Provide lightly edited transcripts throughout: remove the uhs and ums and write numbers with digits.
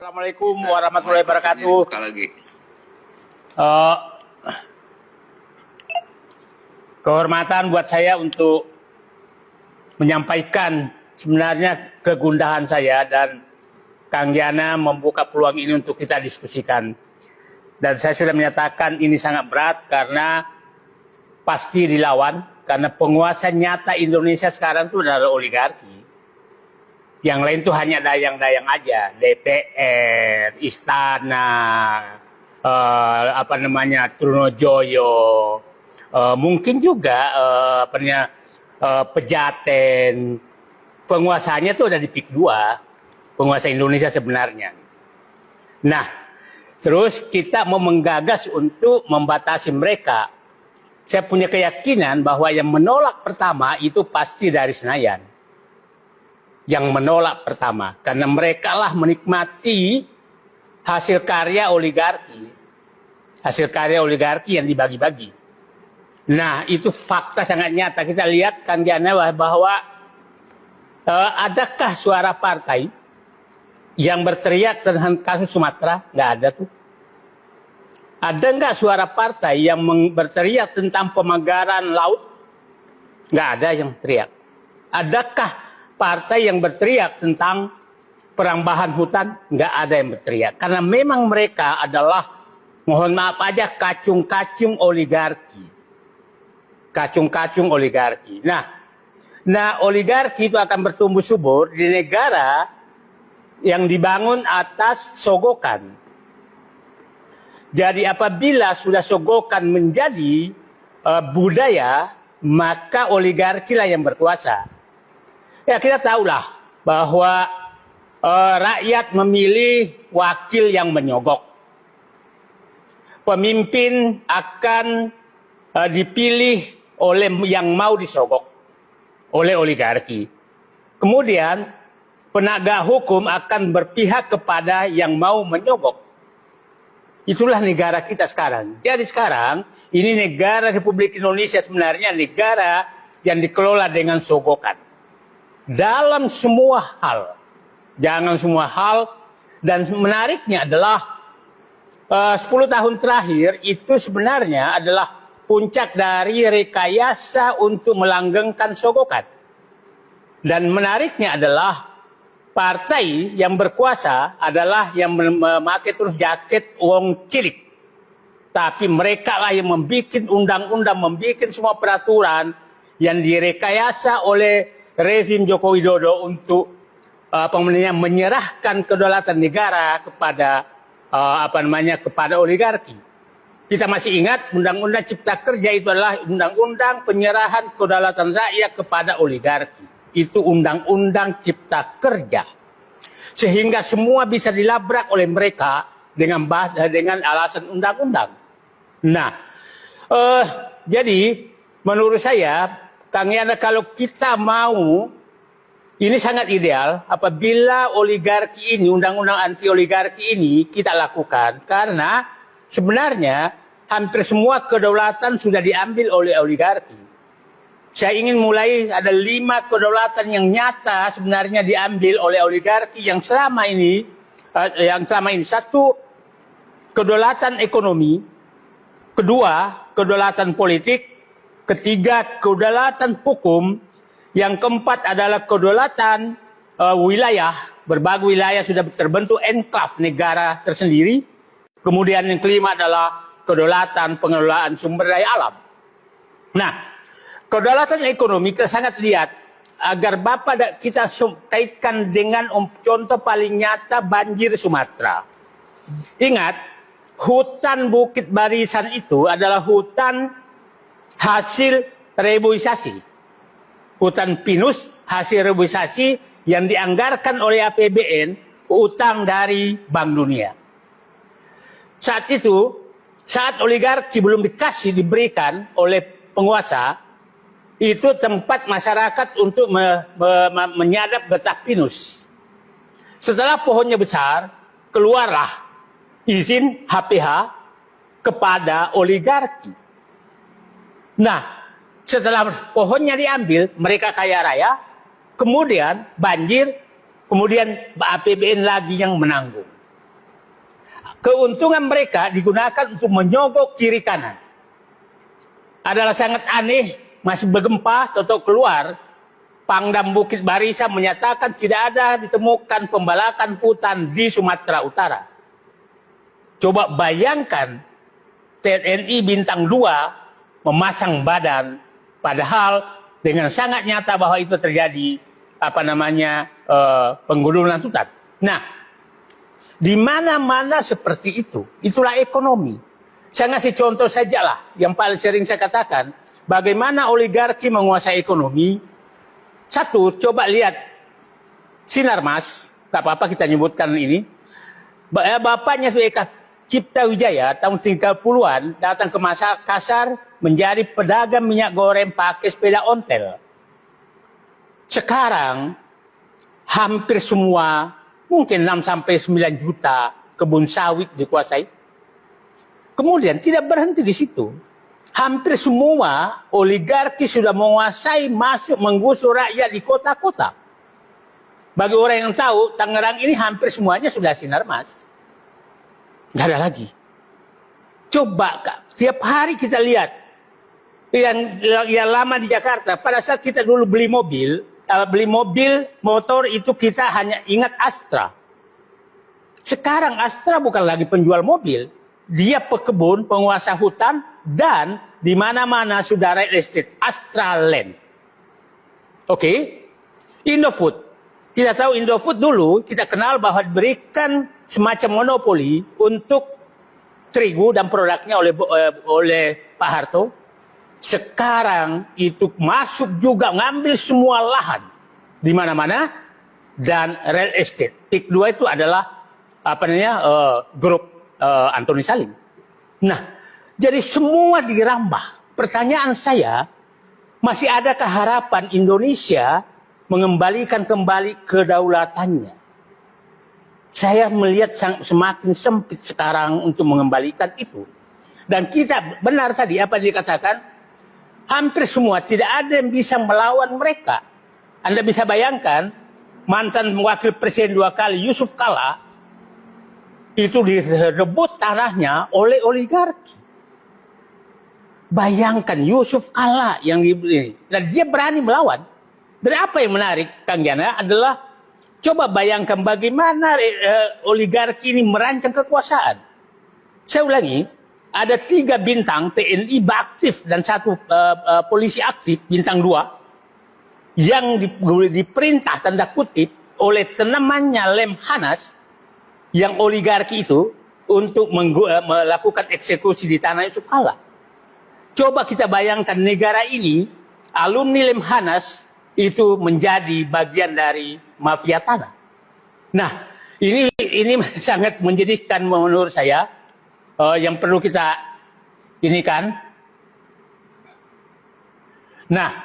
Assalamualaikum warahmatullahi wabarakatuh. Kehormatan buat saya untuk menyampaikan sebenarnya kegundahan saya, dan Kang Yana membuka peluang ini untuk kita diskusikan. Dan saya sudah menyatakan ini sangat berat karena pasti dilawan, karena penguasa nyata Indonesia sekarang itu adalah oligarki. Yang lain itu hanya dayang-dayang aja, DPR, istana, Trunojoyo, mungkin juga Pejaten. Penguasanya itu ada di PIK 2, penguasa Indonesia sebenarnya. Nah, terus kita mau menggagas untuk membatasi mereka. Saya punya keyakinan bahwa yang menolak pertama itu pasti dari Senayan. Yang menolak pertama, karena mereka lah menikmati hasil karya oligarki. Hasil karya oligarki yang dibagi-bagi. Nah, itu fakta sangat nyata. Kita lihat Kang Yana bahwa adakah suara partai yang berteriak tentang kasus Sumatera? Nggak ada tuh. Ada nggak suara partai yang berteriak tentang pemagaran laut? Nggak ada yang teriak. Adakah partai yang berteriak tentang perambahan hutan? Nggak ada yang berteriak. Karena memang mereka adalah, mohon maaf aja, kacung-kacung oligarki. Kacung-kacung oligarki. Nah, oligarki itu akan bertumbuh subur di negara yang dibangun atas sogokan. Jadi apabila sudah sogokan menjadi budaya, maka oligarki lah yang berkuasa. Ya, kita tahulah bahwa rakyat memilih wakil yang menyogok. Pemimpin akan dipilih oleh yang mau disogok, oleh oligarki. Kemudian penegak hukum akan berpihak kepada yang mau menyogok. Itulah negara kita sekarang. Jadi sekarang ini negara Republik Indonesia sebenarnya negara yang dikelola dengan sogokan. Dalam semua hal, jangan semua hal. Dan menariknya adalah 10 tahun terakhir itu sebenarnya adalah puncak dari rekayasa untuk melanggengkan sogokan. Dan menariknya adalah partai yang berkuasa adalah yang memakai terus jaket wong cilik. Tapi mereka lah yang membuat undang-undang, membuat semua peraturan yang direkayasa oleh rezim Joko Widodo untuk menyerahkan kedaulatan negara kepada kepada oligarki. Kita masih ingat Undang-Undang Cipta Kerja itu adalah undang-undang penyerahan kedaulatan rakyat kepada oligarki. Itu Undang-Undang Cipta Kerja. Sehingga semua bisa dilabrak oleh mereka dengan alasan undang-undang. Nah, jadi menurut saya, Kang Yana, kalau kita mau, ini sangat ideal apabila oligarki ini, undang-undang anti oligarki ini kita lakukan. Karena sebenarnya hampir semua kedaulatan sudah diambil oleh oligarki. Saya ingin mulai, ada 5 kedaulatan yang nyata sebenarnya diambil oleh oligarki yang selama ini. Satu, kedaulatan ekonomi. Kedua, kedaulatan politik. Ketiga, kedaulatan hukum. Yang keempat adalah kedaulatan wilayah. Berbagai wilayah sudah terbentuk enklave negara tersendiri. Kemudian yang kelima adalah kedaulatan pengelolaan sumber daya alam. Nah, kedaulatan ekonomi kita sangat lihat. Agar Bapak kita kaitkan dengan contoh paling nyata banjir Sumatera. Ingat, hutan Bukit Barisan itu adalah hutan hasil reboisasi. Hutan pinus hasil reboisasi yang dianggarkan oleh APBN, utang dari Bank Dunia. Saat itu, saat oligarki belum diberikan oleh penguasa, itu tempat masyarakat untuk menyadap getah pinus. Setelah pohonnya besar, keluarlah izin HPH kepada oligarki. Nah, setelah pohonnya diambil, mereka kaya raya, kemudian banjir, kemudian APBN lagi yang menanggung. keuntungan mereka digunakan untuk menyogok kiri kanan. Adalah sangat aneh, masih bergempa, toto keluar, Pangdam Bukit Barisan menyatakan tidak ada ditemukan pembalakan hutan di Sumatera Utara. Coba bayangkan TNI Bintang 2 memasang badan, padahal dengan sangat nyata bahwa itu terjadi penggundulan hutan. Nah, di mana-mana seperti itu, itulah ekonomi. Saya ngasih contoh sajalah yang paling sering saya katakan, bagaimana oligarki menguasai ekonomi. Satu, coba lihat Sinarmas, tak apa-apa kita nyebutkan ini. Bapaknya itu Eka Cipta Wijaya tahun 30-an datang ke Makassar menjadi pedagang minyak goreng pakai sepeda ontel. Sekarang hampir semua, mungkin 6-9 juta kebun sawit dikuasai. Kemudian tidak berhenti di situ. Hampir semua oligarki sudah menguasai, masuk menggusur rakyat di kota-kota. Bagi orang yang tahu, Tangerang ini hampir semuanya sudah Sinarmas. Nggak ada lagi. Coba, tiap hari kita lihat. Yang lama di Jakarta, pada saat kita dulu beli mobil, motor itu kita hanya ingat Astra. Sekarang Astra bukan lagi penjual mobil. Dia pekebun, penguasa hutan, dan di mana-mana sudah real estate, Astra Land. Oke. Indofood. Kita tahu Indofood dulu, kita kenal bahwa diberikan semacam monopoli untuk terigu dan produknya oleh Pak Harto. Sekarang itu masuk juga ngambil semua lahan di mana-mana dan real estate. PIK 2 itu adalah grup Antoni Salim. Nah, jadi semua dirambah. Pertanyaan saya, masih adakah harapan Indonesia mengembalikan kembali kedaulatannya? Saya melihat semakin sempit sekarang untuk mengembalikan itu. Dan kita benar tadi apa yang dikatakan, hampir semua tidak ada yang bisa melawan mereka. Anda bisa bayangkan, mantan wakil presiden 2 kali Yusuf Kala, itu direbut tanahnya oleh oligarki. Bayangkan Yusuf Kala yang dibeli. Dan dia berani melawan. Dan apa yang menarik, Kang Yana, adalah coba bayangkan bagaimana oligarki ini merancang kekuasaan. Saya ulangi, ada 3 bintang TNI aktif dan 1 polisi aktif, bintang 2, yang diperintah tanda kutip oleh temannya Lemhanas, yang oligarki itu untuk melakukan eksekusi di tanah Yusuf Kala. Coba kita bayangkan negara ini, alumni Lemhanas itu menjadi bagian dari mafia tanah. Nah, ini sangat menjadikan menurut saya yang perlu kita ini kan. Nah,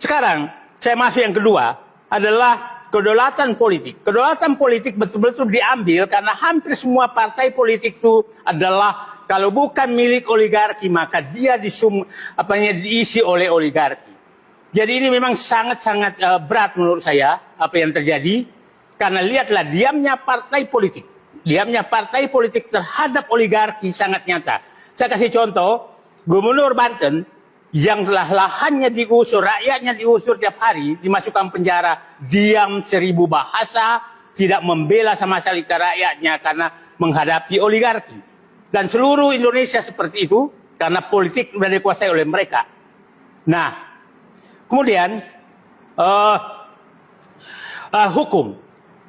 sekarang saya masuk yang kedua adalah kedaulatan politik. Kedaulatan politik betul-betul diambil karena hampir semua partai politik itu adalah kalau bukan milik oligarki maka dia diisi oleh oligarki. Jadi ini memang sangat-sangat berat menurut saya apa yang terjadi karena lihatlah diamnya partai politik. Diamnya partai politik terhadap oligarki sangat nyata. Saya kasih contoh, Gubernur Banten yang lahannya diusur, rakyatnya diusur tiap hari, dimasukkan penjara, diam 1000 bahasa, tidak membela sama sekali ke rakyatnya karena menghadapi oligarki. Dan seluruh Indonesia seperti itu, karena politik sudah dikuasai oleh mereka. Nah, kemudian, hukum.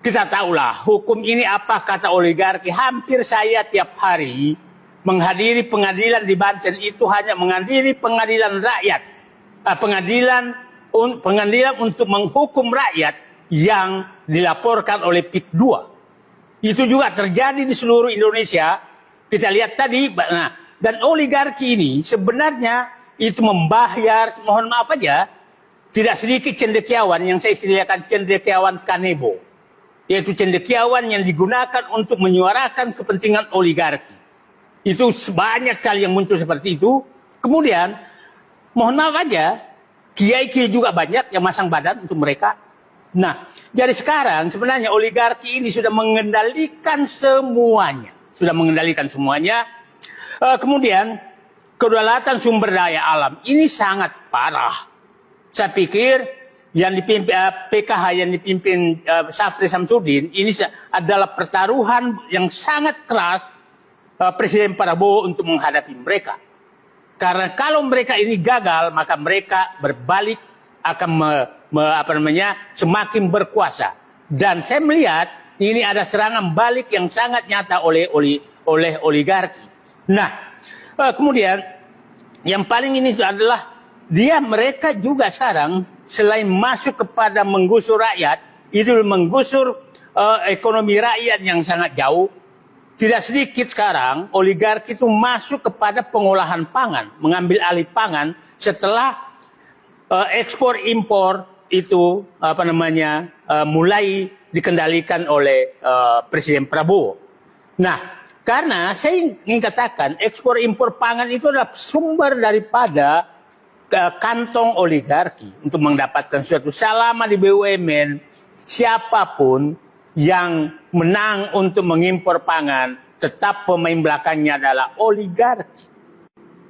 Kita tahulah, hukum ini apa kata oligarki, hampir saya tiap hari menghadiri pengadilan di Banten itu hanya menghadiri pengadilan rakyat, pengadilan untuk menghukum rakyat yang dilaporkan oleh PIK 2. Itu juga terjadi di seluruh Indonesia. Kita lihat tadi, nah, dan oligarki ini sebenarnya itu membayar, mohon maaf aja, tidak sedikit cendekiawan yang saya istilahkan cendekiawan kanebo, yaitu cendekiawan yang digunakan untuk menyuarakan kepentingan oligarki. Itu banyak sekali yang muncul seperti itu. Kemudian, mohon maaf aja, kiai-kiai juga banyak yang masang badan untuk mereka. Nah, jadi sekarang sebenarnya oligarki ini sudah mengendalikan semuanya. sudah mengendalikan semuanya. Kemudian kedaulatan sumber daya alam ini sangat parah. Saya pikir yang dipimpin PKH yang dipimpin Syafri Samsudin ini adalah pertaruhan yang sangat keras Presiden Prabowo untuk menghadapi mereka. Karena kalau mereka ini gagal, maka mereka berbalik akan semakin berkuasa. Dan saya melihat ini ada serangan balik yang sangat nyata oleh oligarki. Nah, kemudian yang paling ini adalah mereka juga sekarang selain masuk kepada menggusur rakyat, itu menggusur ekonomi rakyat yang sangat jauh. Tidak sedikit sekarang oligarki itu masuk kepada pengolahan pangan, mengambil alih pangan setelah ekspor impor itu mulai dikendalikan oleh Presiden Prabowo. Nah, karena saya ingin katakan ekspor impor pangan itu adalah sumber daripada kantong oligarki untuk mendapatkan sesuatu. Selama di BUMN, siapapun yang menang untuk mengimpor pangan, tetap pemain belakangnya adalah oligarki.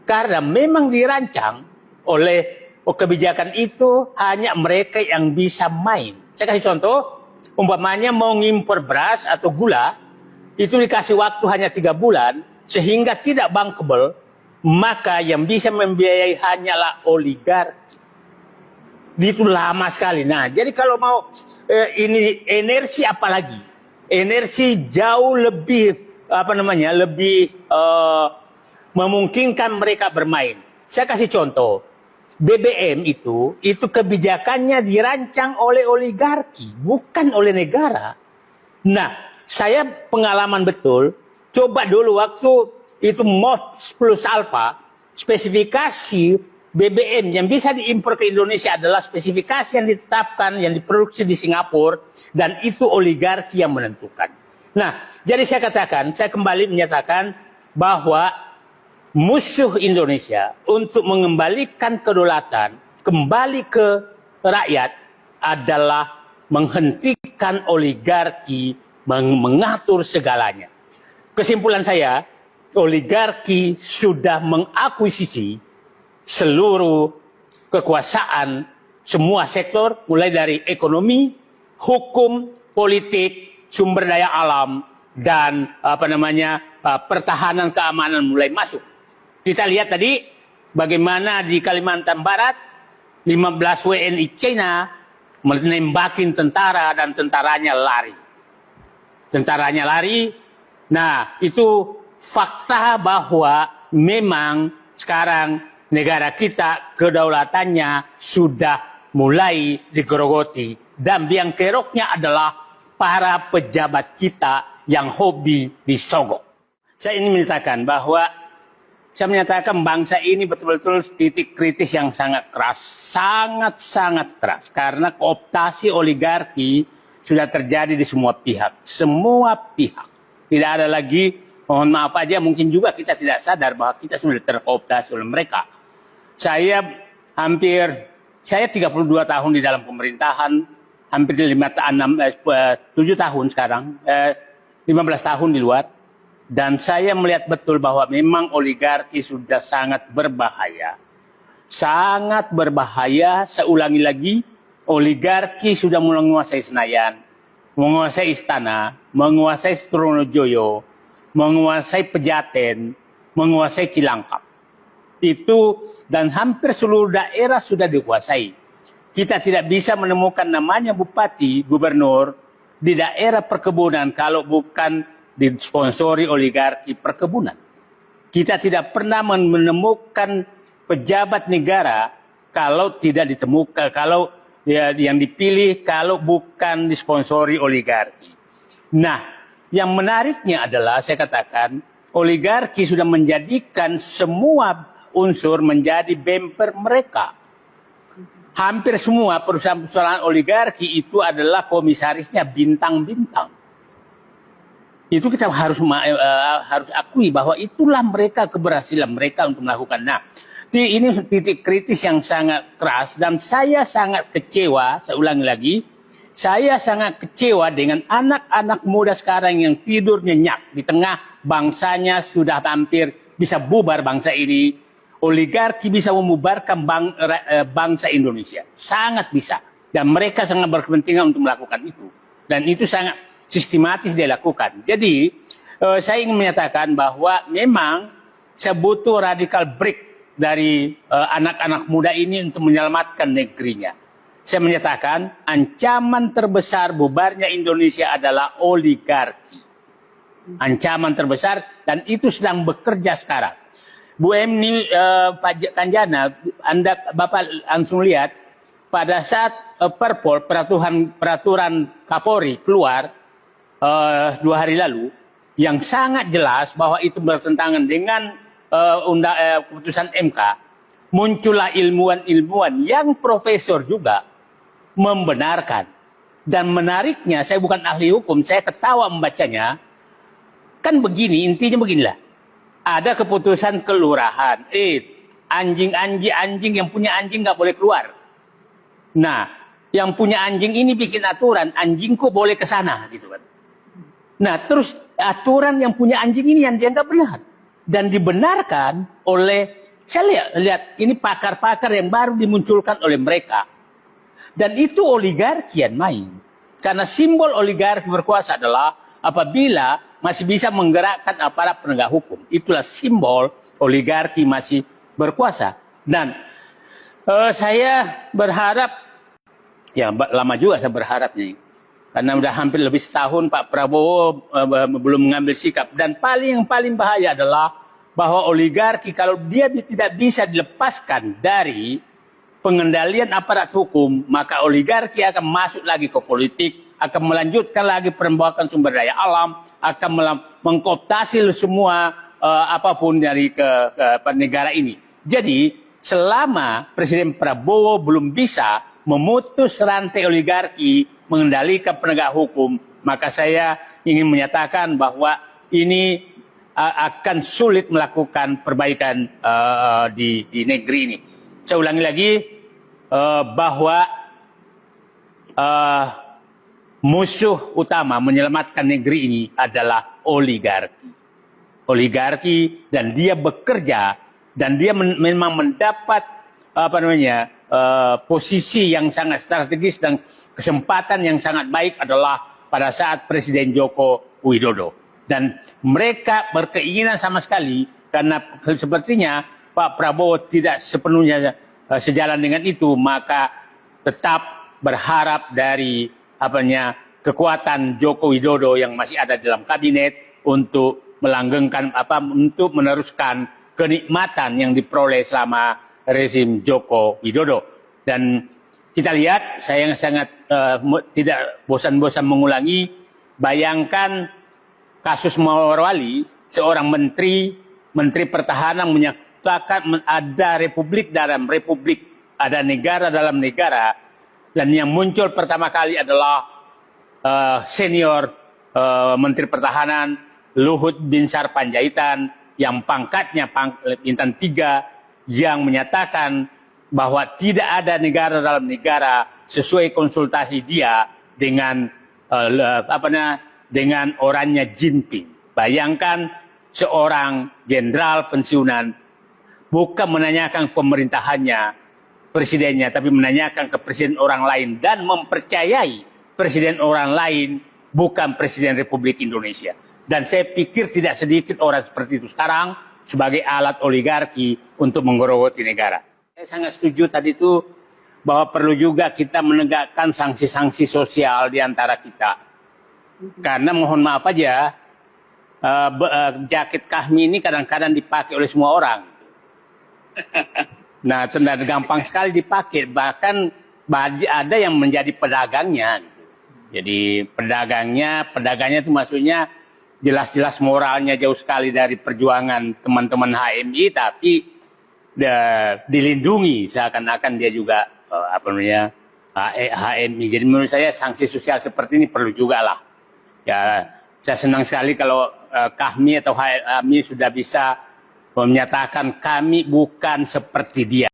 Karena memang dirancang oleh kebijakan itu hanya mereka yang bisa main. Saya kasih contoh, umpamanya mau ngimpor beras atau gula, itu dikasih waktu hanya 3 bulan, sehingga tidak bankable, maka yang bisa membiayai hanyalah oligarki. Itu lama sekali. Nah, jadi kalau mau ini energi apalagi, energi jauh lebih memungkinkan mereka bermain. Saya kasih contoh, BBM itu kebijakannya dirancang oleh oligarki, bukan oleh negara. Nah, saya pengalaman betul, coba dulu waktu itu MOT plus alpha, spesifikasi BBM yang bisa diimpor ke Indonesia adalah spesifikasi yang ditetapkan, yang diproduksi di Singapura, dan itu oligarki yang menentukan. Nah, jadi saya kembali menyatakan bahwa musuh Indonesia untuk mengembalikan kedaulatan kembali ke rakyat adalah menghentikan oligarki mengatur segalanya. Kesimpulan saya, oligarki sudah mengakuisisi seluruh kekuasaan semua sektor, mulai dari ekonomi, hukum, politik, sumber daya alam, dan pertahanan keamanan mulai masuk. Kita lihat tadi bagaimana di Kalimantan Barat 15 WNI China menembakin tentara dan tentaranya lari. Nah, itu fakta bahwa memang sekarang negara kita kedaulatannya sudah mulai digerogoti, dan biang keroknya adalah para pejabat kita yang hobi disogok. Saya ingin menyatakan bangsa ini betul-betul titik kritis yang sangat keras, sangat-sangat keras, karena kooptasi oligarki sudah terjadi di semua pihak. Tidak ada lagi, mohon maaf aja, mungkin juga kita tidak sadar bahwa kita sudah terkooptasi oleh mereka. Saya 32 tahun di dalam pemerintahan, hampir 7 tahun sekarang, 15 tahun di luar, dan saya melihat betul bahwa memang oligarki sudah sangat berbahaya. Sangat berbahaya, saya ulangi lagi, oligarki sudah menguasai Senayan, menguasai Istana, menguasai Tronojoyo, menguasai Pejaten, menguasai Cilangkap. Itu dan hampir seluruh daerah sudah dikuasai. Kita tidak bisa menemukan namanya bupati, gubernur di daerah perkebunan kalau bukan disponsori oligarki perkebunan. Kita tidak pernah menemukan pejabat negara kalau tidak ditemukan, kalau yang dipilih kalau bukan disponsori oligarki. Nah, yang menariknya adalah saya katakan oligarki sudah menjadikan semua unsur menjadi bemper mereka. Hampir semua perusahaan-perusahaan oligarki itu adalah komisarisnya bintang-bintang. Itu kita harus akui bahwa itulah mereka, keberhasilan mereka untuk melakukan. Nah, ini titik kritis yang sangat keras, dan saya sangat kecewa, saya ulangi lagi, saya sangat kecewa dengan anak-anak muda sekarang yang tidur nyenyak di tengah bangsanya sudah hampir bisa bubar bangsa ini. Oligarki bisa membubarkan bangsa Indonesia. Sangat bisa. Dan mereka sangat berkepentingan untuk melakukan itu. Dan itu sangat sistematis dilakukan. Jadi, saya ingin menyatakan bahwa memang saya butuh radical break dari anak-anak muda ini untuk menyelamatkan negerinya. Saya menyatakan ancaman terbesar bubarnya Indonesia adalah oligarki. Ancaman terbesar dan itu sedang bekerja sekarang. Bu Emni, Pak Kanjana, Bapak langsung lihat pada saat Perpol peraturan Kapolri keluar 2 hari lalu yang sangat jelas bahwa itu bertentangan dengan keputusan MK, muncullah ilmuwan-ilmuwan yang profesor juga membenarkan. Dan menariknya, saya bukan ahli hukum, saya ketawa membacanya. Kan begini, intinya beginilah. Ada keputusan kelurahan, anjing yang punya anjing nggak boleh keluar. Nah, yang punya anjing ini bikin aturan, anjingku boleh ke sana, gitu kan. Nah, terus aturan yang punya anjing ini yang dianggap benar. Dan dibenarkan oleh, saya lihat ini pakar-pakar yang baru dimunculkan oleh mereka. Dan itu oligarki yang main. Karena simbol oligarki berkuasa adalah apabila masih bisa menggerakkan aparat penegak hukum. Itulah simbol oligarki masih berkuasa. Dan saya berharap, ya lama juga saya berharap nih. Karena udah hampir lebih setahun Pak Prabowo belum mengambil sikap. Dan yang paling bahaya adalah bahwa oligarki kalau dia tidak bisa dilepaskan dari pengendalian aparat hukum, maka oligarki akan masuk lagi ke politik, akan melanjutkan lagi perombakan sumber daya alam, akan mengkooptasi semua apapun dari ke negara ini. Jadi selama Presiden Prabowo belum bisa memutus rantai oligarki, mengendalikan penegak hukum, maka saya ingin menyatakan bahwa ini akan sulit melakukan perbaikan di negeri ini. Saya ulangi lagi bahwa musuh utama menyelamatkan negeri ini adalah oligarki. Oligarki, dan dia bekerja dan dia memang mendapat posisi yang sangat strategis dan kesempatan yang sangat baik adalah pada saat Presiden Joko Widodo. Dan mereka berkeinginan sama sekali, karena sepertinya Pak Prabowo tidak sepenuhnya sejalan dengan itu, maka tetap berharap dari kekuatan Joko Widodo yang masih ada dalam kabinet untuk melanggengkan untuk meneruskan kenikmatan yang diperoleh selama rezim Joko Widodo. Dan kita lihat, saya sangat tidak bosan-bosan mengulangi, bayangkan kasus Morowali, seorang menteri pertahanan menyatakan ada republik dalam republik, ada negara dalam negara, dan yang muncul pertama kali adalah senior menteri pertahanan Luhut Binsar Panjaitan yang pangkatnya bintang 3, yang menyatakan bahwa tidak ada negara dalam negara sesuai konsultasi dia dengan dengan orangnya Jinping. Bayangkan seorang jenderal pensiunan bukan menanyakan pemerintahannya, presidennya, tapi menanyakan ke presiden orang lain dan mempercayai presiden orang lain bukan presiden Republik Indonesia. Dan saya pikir tidak sedikit orang seperti itu sekarang sebagai alat oligarki untuk menggerogoti negara. Saya sangat setuju tadi itu bahwa perlu juga kita menegakkan sanksi-sanksi sosial di antara kita. Karena mohon maaf aja, jaket Kahmi ini kadang-kadang dipakai oleh semua orang. Nah, gampang sekali dipakai. Bahkan ada yang menjadi pedagangnya. Jadi pedagangnya itu maksudnya jelas-jelas moralnya jauh sekali dari perjuangan teman-teman HMI, tapi dilindungi seakan-akan dia juga HMI. Jadi menurut saya sanksi sosial seperti ini perlu juga lah. Ya, saya senang sekali kalau Kahmi atau HMI sudah bisa menyatakan kami bukan seperti dia.